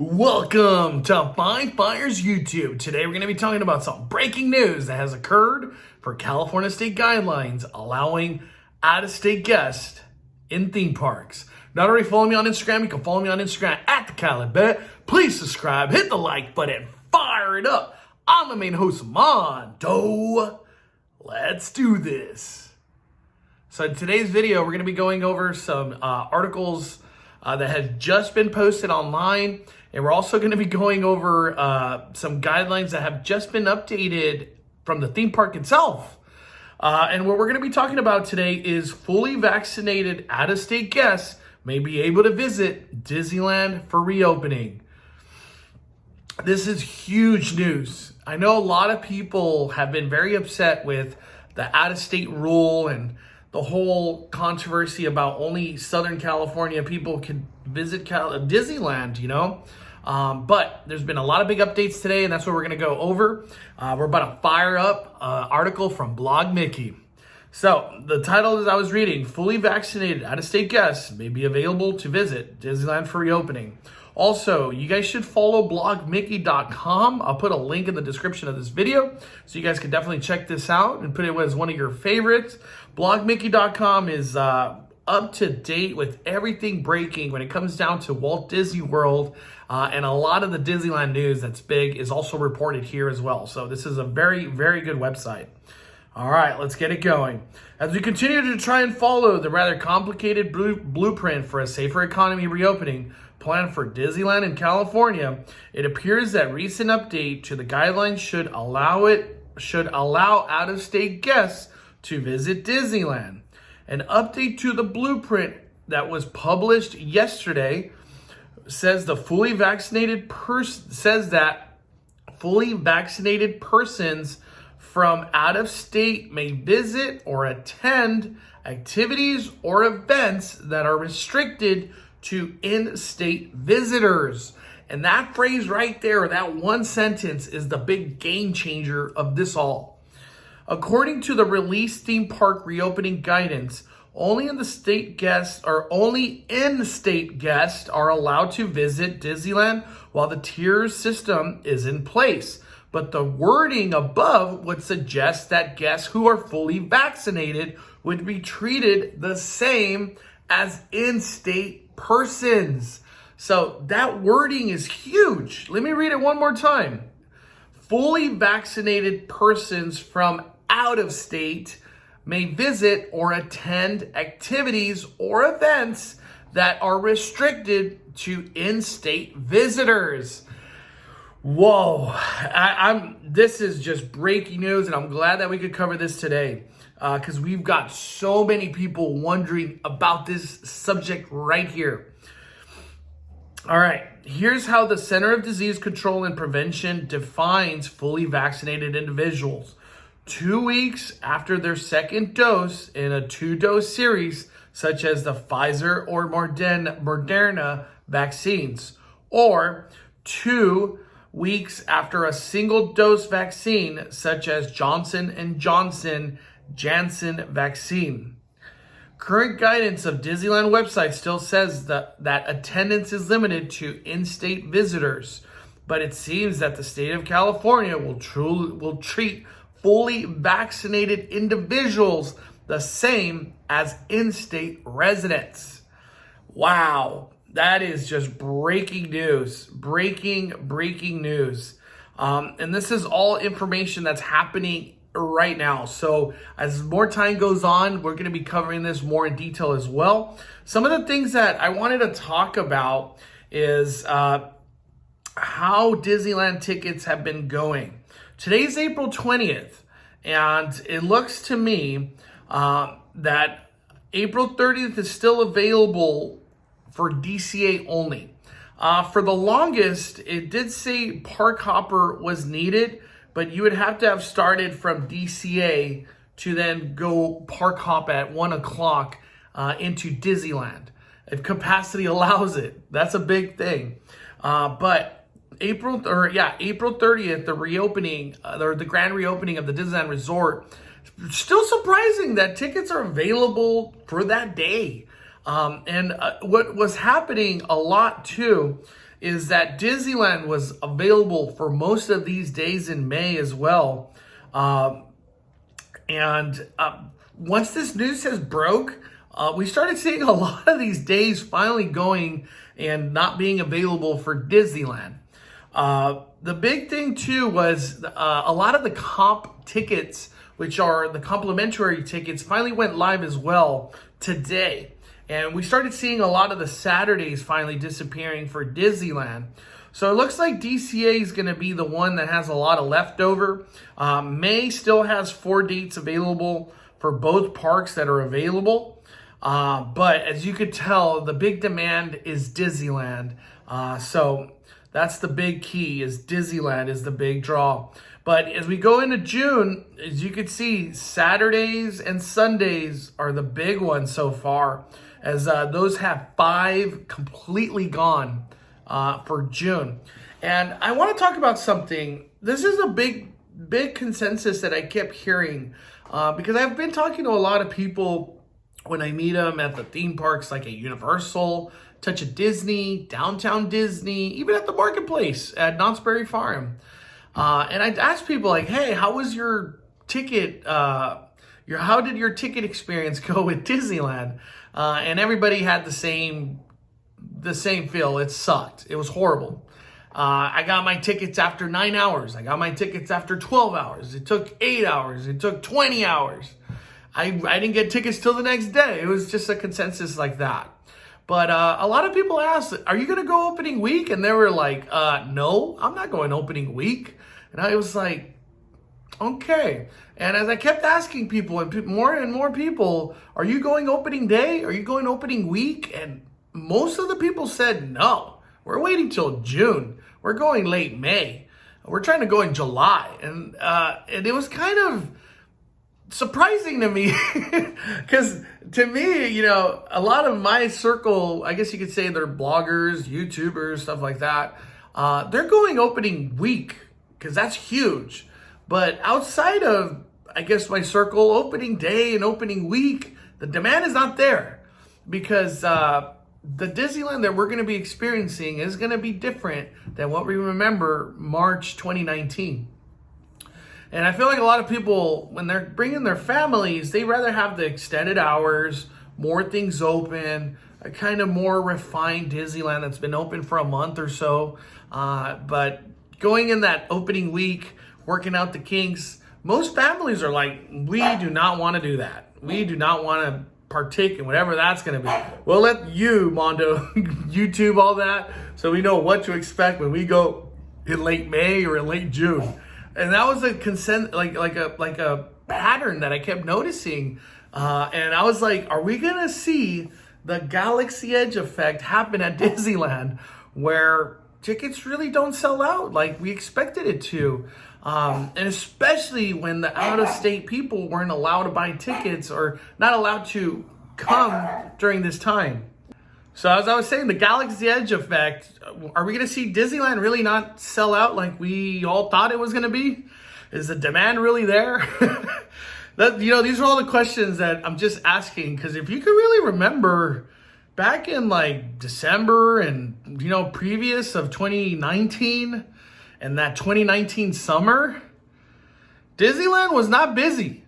Welcome to Five Fires YouTube. Today we're going to be talking about some breaking news that has occurred for California state guidelines allowing out-of-state guests in theme parks. Not already follow me on Instagram, you can follow me on Instagram at the Calibet. Please subscribe, hit the like button, fire it up. I'm the main host, Mondo. Let's do this. So in today's video, we're going to be going over some articles that have just been posted online. And we're also going to be going over some guidelines that have just been updated from the theme park itself. And what we're going to be talking about today is fully vaccinated out-of-state guests may be able to visit Disneyland for reopening. This is huge news. I know a lot of people have been very upset with the out-of-state rule and the whole controversy about only Southern California people can visit Disneyland, you know. But there's been a lot of big updates today, and that's what we're going to go over. We're about to fire up an article from Blog Mickey. So the title is I was reading, fully vaccinated out-of-state guests may be available to visit Disneyland for reopening. Also, you guys should follow blogmickey.com. I'll put a link in the description of this video, so you guys can definitely check this out and put it as one of your favorites. Blogmickey.com is up to date with everything breaking when it comes down to Walt Disney World, and a lot of the Disneyland news that's big is also reported here as well. So this is a very, very good website. All right, let's get it going. As we continue to try and follow the rather complicated blueprint for a safer economy reopening planned for Disneyland in California, it appears that recent update to the guidelines should allow out-of-state guests to visit Disneyland. An update to the blueprint that was published yesterday says that fully vaccinated persons from out of state may visit or attend activities or events that are restricted to in-state visitors. And that phrase right there, that one sentence, is the big game changer of this all. According to the released theme park reopening guidance, only in-state guests are allowed to visit Disneyland while the tier system is in place. But the wording above would suggest that guests who are fully vaccinated would be treated the same as in-state persons. So that wording is huge. Let me read it one more time. Fully vaccinated persons from out of state may visit or attend activities or events that are restricted to in-state visitors. Whoa, this is just breaking news, and I'm glad that we could cover this today because we've got so many people wondering about this subject right here. All right, here's how the Center of Disease Control and Prevention defines fully vaccinated individuals. 2 weeks after their second dose in a 2-dose series, such as the Pfizer or Moderna vaccines, or 2 weeks after a single dose vaccine, such as Johnson & Johnson Janssen vaccine. Current guidance of Disneyland website still says that attendance is limited to in-state visitors, but it seems that the state of California will treat fully vaccinated individuals the same as in-state residents. Wow, that is just breaking news. Breaking news. And this is all information that's happening right now. So as more time goes on, we're going to be covering this more in detail as well. Some of the things that I wanted to talk about is how Disneyland tickets have been going. Today's April 20th, and it looks to me that April 30th is still available for DCA only. For the longest, it did say Park Hopper was needed, but you would have to have started from DCA to then go Park Hop at 1 o'clock into Disneyland, if capacity allows it. That's a big thing. But April 30th, the reopening, or the grand reopening of the Disneyland Resort, still surprising that tickets are available for that day. And what was happening a lot too is that Disneyland was available for most of these days in May as well. Once this news has broke, we started seeing a lot of these days finally going and not being available for Disneyland. The big thing too was a lot of the comp tickets, which are the complimentary tickets, finally went live as well today. And we started seeing a lot of the Saturdays finally disappearing for Disneyland. So it looks like DCA is going to be the one that has a lot of leftover. May still has 4 dates available for both parks that are available. But as you could tell, the big demand is Disneyland. So that's the big key, is Disneyland is the big draw. But as we go into June, as you can see, Saturdays and Sundays are the big ones so far, as those have 5 completely gone for June. And I want to talk about something. This is a big consensus that I kept hearing because I've been talking to a lot of people when I meet them at the theme parks, like at Universal, Touch of Disney, Downtown Disney, even at the marketplace at Knott's Berry Farm. And I'd ask people like, hey, how was your ticket? How did your ticket experience go with Disneyland? And everybody had the same feel. It sucked. It was horrible. I got my tickets after 9 hours. I got my tickets after 12 hours. It took 8 hours. It took 20 hours. I didn't get tickets till the next day. It was just a consensus like that. But a lot of people asked, are you going to go opening week? And they were like, no, I'm not going opening week. And I was like, okay. And as I kept asking people, and more people, are you going opening day? Are you going opening week? And most of the people said, no, we're waiting till June. We're going late May. We're trying to go in July. And it was kind of surprising to me because to me, a lot of my circle, I guess you could say they're bloggers, YouTubers, stuff like that. They're going opening week because that's huge. But outside of, I guess, my circle, opening day and opening week, the demand is not there because the Disneyland that we're going to be experiencing is going to be different than what we remember March 2019. And I feel like a lot of people, when they're bringing their families, they rather have the extended hours, more things open, a kind of more refined Disneyland that's been open for a month or so. But going in that opening week, working out the kinks, most families are like, we do not want to do that. We do not want to partake in whatever that's going to be. We'll let you, Mondo, YouTube all that so we know what to expect when we go in late May or in late June. And that was a like a pattern that I kept noticing. And I was like, are we going to see the Galaxy Edge effect happen at Disneyland where tickets really don't sell out like we expected it to? And especially when the out-of-state people weren't allowed to buy tickets or not allowed to come during this time. So as I was saying, the Galaxy Edge effect, are we going to see Disneyland really not sell out like we all thought it was going to be? Is the demand really there? These are all the questions that I'm just asking, because if you could really remember back in like December and, previous of 2019 and that 2019 summer, Disneyland was not busy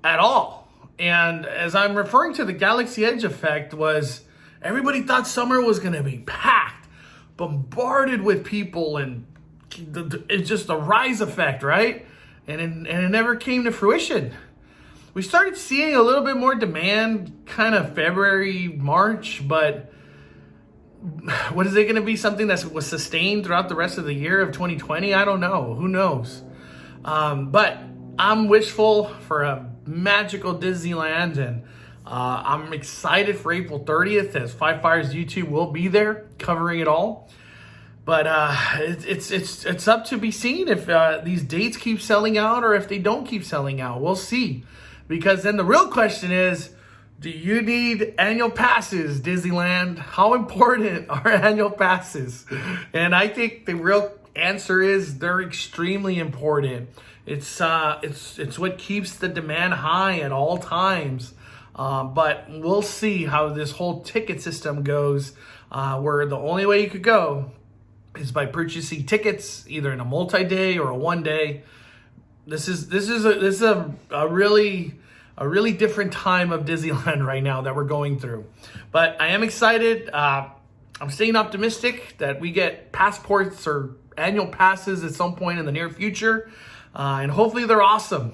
at all. And as I'm referring to the Galaxy Edge effect was, everybody thought summer was going to be packed, bombarded with people, and it's just a rise effect, right? And it never came to fruition. We started seeing a little bit more demand kind of February, March, but what is it going to be, something that was sustained throughout the rest of the year of 2020? I don't know. Who knows? But I'm wishful for a magical Disneyland, and I'm excited for April 30th as Five Fires YouTube will be there covering it all. But it's up to be seen if these dates keep selling out or if they don't keep selling out. We'll see. Because then the real question is, do you need annual passes, Disneyland? How important are annual passes? And I think the real answer is they're extremely important. It's what keeps the demand high at all times. But we'll see how this whole ticket system goes, where the only way you could go is by purchasing tickets either in a multi-day or a one-day. This is a really different time of Disneyland right now that we're going through. But I am excited. I'm staying optimistic that we get passports or annual passes at some point in the near future. And hopefully they're awesome.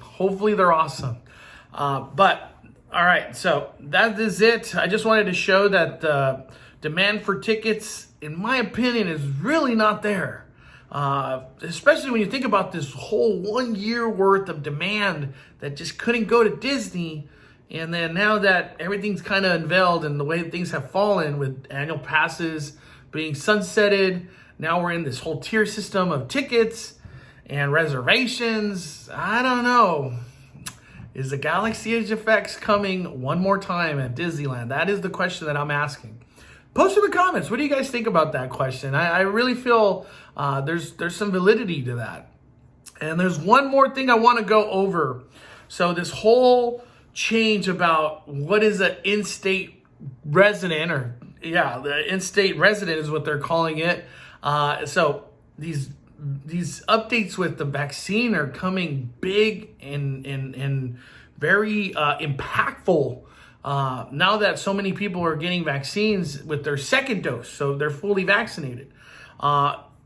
But all right, so that is it. I just wanted to show that the demand for tickets, in my opinion, is really not there. Especially when you think about this whole 1 year worth of demand that just couldn't go to Disney. And then now that everything's kind of unveiled and the way things have fallen with annual passes being sunsetted, now we're in this whole tier system of tickets and reservations. I don't know. Is the Galaxy Edge effects coming one more time at Disneyland? That is the question that I'm asking. Post in the comments. What do you guys think about that question? I really feel there's some validity to that. And there's one more thing I want to go over. So this whole change about what is an in-state resident, the in-state resident is what they're calling it. So these updates with the vaccine are coming big and very impactful. Now that so many people are getting vaccines with their second dose, so they're fully vaccinated.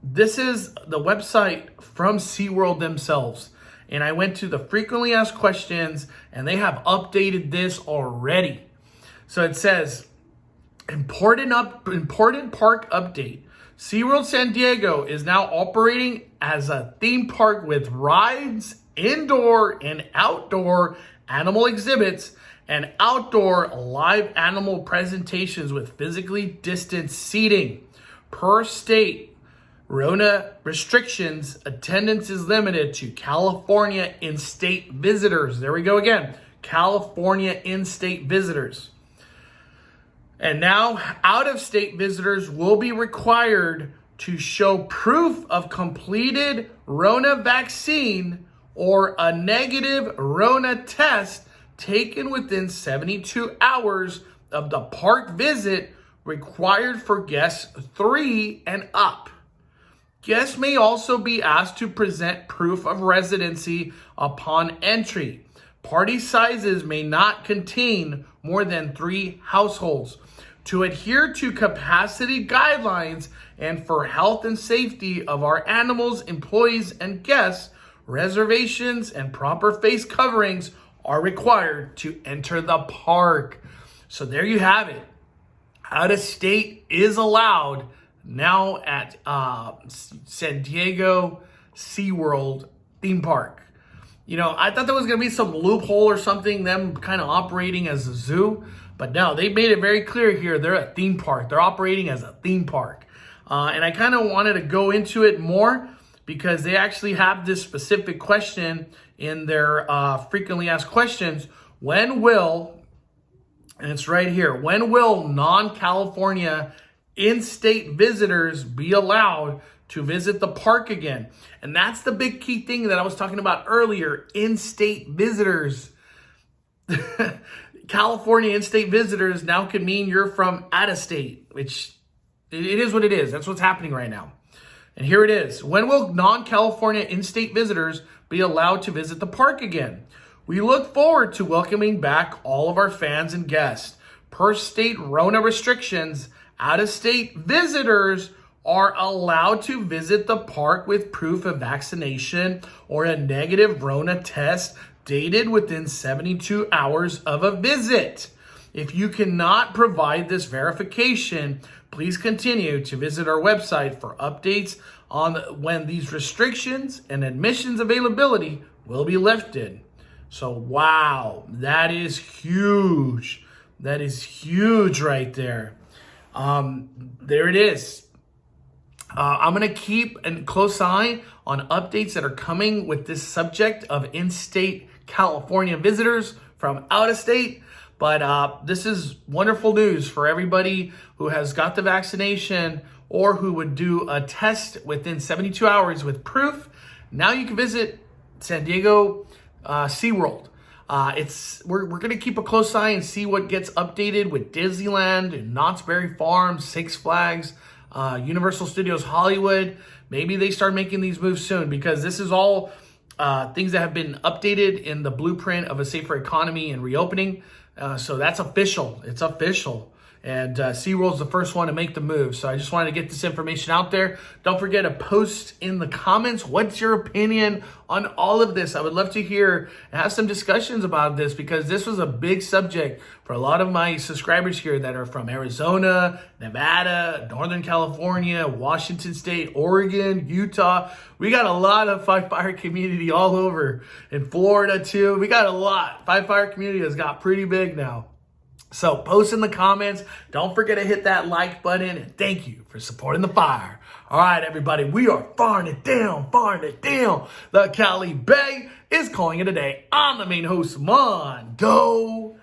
This is the website from Seaworld themselves. And I went to the frequently asked questions and they have updated this already. So it says, important park update. SeaWorld San Diego is now operating as a theme park with rides, indoor and outdoor animal exhibits, and outdoor live animal presentations with physically distanced seating. Per state Rona restrictions, attendance is limited to California in-state visitors. There we go again. California in-state visitors. And now out-of-state visitors will be required to show proof of completed Rona vaccine or a negative Rona test taken within 72 hours of the park visit, required for guests 3 and up. Guests may also be asked to present proof of residency upon entry. Party sizes may not contain more than 3 households. To adhere to capacity guidelines and for health and safety of our animals, employees, and guests, reservations and proper face coverings are required to enter the park. So there you have it. Out of state is allowed now at San Diego SeaWorld theme park. You know, I thought there was going to be some loophole or something, them kind of operating as a zoo. But no, they made it very clear here. They're a theme park. They're operating as a theme park. And I kind of wanted to go into it more because they actually have this specific question in their frequently asked questions. When will, and it's right here, when will non-California in-state visitors be allowed to visit the park again? And that's the big key thing that I was talking about earlier. In-state visitors. California in-state visitors now could mean you're from out of state, which it is what it is. That's what's happening right now. And here it is. When will non-California in-state visitors be allowed to visit the park again? We look forward to welcoming back all of our fans and guests. Per state Rona restrictions, out-of-state visitors are allowed to visit the park with proof of vaccination or a negative Rona test dated within 72 hours of a visit. If you cannot provide this verification, please continue to visit our website for updates on when these restrictions and admissions availability will be lifted. So, wow, that is huge. That is huge right there. There it is. I'm going to keep a close eye on updates that are coming with this subject of in-state California visitors from out of state. But this is wonderful news for everybody who has got the vaccination or who would do a test within 72 hours with proof. Now you can visit San Diego SeaWorld. We're going to keep a close eye and see what gets updated with Disneyland and Knott's Berry Farm, Six Flags, Universal Studios Hollywood, maybe they start making these moves soon, because this is all things that have been updated in the blueprint of a safer economy and reopening. So that's official. It's official. And Seaworld's the first one to make the move. So I just wanted to get this information out there. Don't forget to post in the comments, what's your opinion on all of this? I would love to hear and have some discussions about this, because this was a big subject for a lot of my subscribers here that are from Arizona, Nevada, Northern California, Washington State, Oregon, Utah. We got a lot of Five Fire community all over. In Florida too. We got a lot. Five Fire community has got pretty big now. So post in the comments. Don't forget to hit that like button. And thank you for supporting the fire. All right, everybody. We are firing it down, firing it down. The Cali Bay is calling it a day. I'm the main host, Mondo.